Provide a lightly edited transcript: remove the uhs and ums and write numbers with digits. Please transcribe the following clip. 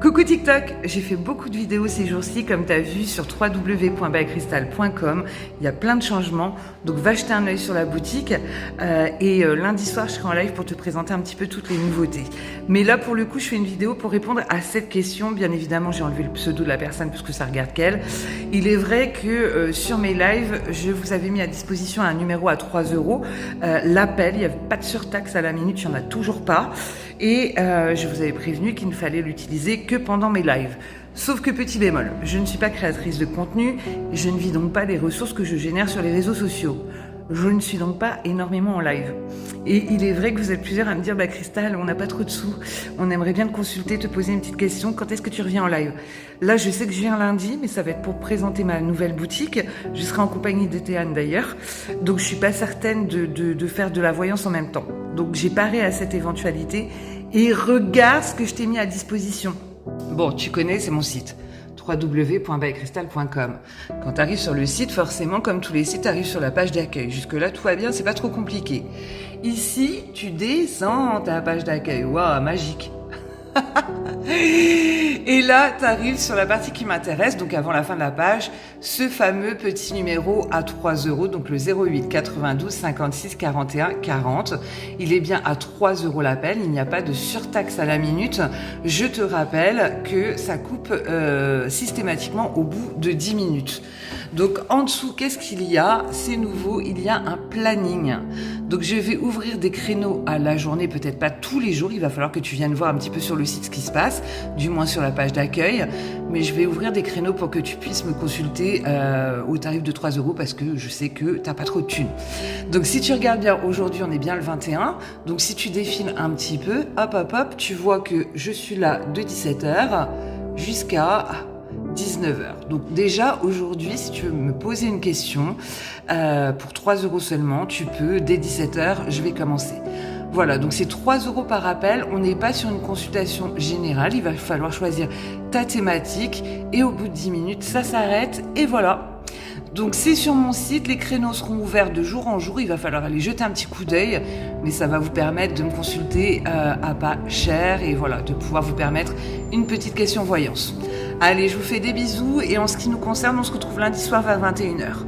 Coucou TikTok, j'ai fait beaucoup de vidéos ces jours-ci comme tu as vu sur www.bycrystal.com. Il y a plein de changements, donc va jeter un œil sur la boutique et lundi soir je serai en live pour te présenter un petit peu toutes les nouveautés. Mais là pour le coup je fais une vidéo pour répondre à cette question. Bien évidemment j'ai enlevé le pseudo de la personne parce que ça regarde qu'elle. Il est vrai que sur mes lives je vous avais mis à disposition un numéro à 3 €. L'appel, il n'y avait pas de surtaxe à la minute, il n'y en a toujours pas. Et je vous avais prévenu qu'il ne fallait l'utiliser que pendant mes lives. Sauf que petit bémol, je ne suis pas créatrice de contenu, je ne vis donc pas des ressources que je génère sur les réseaux sociaux. Je ne suis donc pas énormément en live. Et il est vrai que vous êtes plusieurs à me dire « Crystal, on n'a pas trop de sous, on aimerait bien te consulter, te poser une petite question, quand est-ce que tu reviens en live ?» Là, je sais que je viens lundi, mais ça va être pour présenter ma nouvelle boutique. Je serai en compagnie de Théane d'ailleurs, donc je suis pas certaine de faire de la voyance en même temps. Donc j'ai paré à cette éventualité et regarde ce que je t'ai mis à disposition. Bon, tu connais, c'est mon site www.bycrystal.com. Quand tu arrives sur le site, forcément, comme tous les sites, tu arrives sur la page d'accueil. Jusque-là, tout va bien, c'est pas trop compliqué. Ici, tu descends ta page d'accueil. Waouh, magique. Et là, tu arrives sur la partie qui m'intéresse, donc avant la fin de la page, ce fameux petit numéro à 3 €, donc le 08 92 56 41 40. Il est bien à 3 € l'appel, il n'y a pas de surtaxe à la minute. Je te rappelle que ça coupe systématiquement au bout de 10 minutes. Donc en dessous, qu'est-ce qu'il y a? C'est nouveau, il y a un planning. Donc je vais ouvrir des créneaux à la journée, peut-être pas tous les jours, il va falloir que tu viennes voir un petit peu sur le site ce qui se passe, du moins sur la page d'accueil, mais je vais ouvrir des créneaux pour que tu puisses me consulter au tarif de 3 € parce que je sais que t'as pas trop de thunes. Donc si tu regardes bien, aujourd'hui on est bien le 21, donc si tu défiles un petit peu, hop, tu vois que je suis là de 17 h jusqu'à 19 h. Donc déjà aujourd'hui, si tu veux me poser une question, pour 3 € seulement, tu peux, dès 17 h, je vais commencer. Voilà, donc c'est 3 € par appel, on n'est pas sur une consultation générale, il va falloir choisir ta thématique et au bout de 10 minutes, ça s'arrête et voilà. Donc c'est sur mon site, les créneaux seront ouverts de jour en jour, il va falloir aller jeter un petit coup d'œil, mais ça va vous permettre de me consulter à pas cher et voilà, de pouvoir vous permettre une petite question voyance. Allez, je vous fais des bisous et en ce qui nous concerne, on se retrouve lundi soir vers 21 h.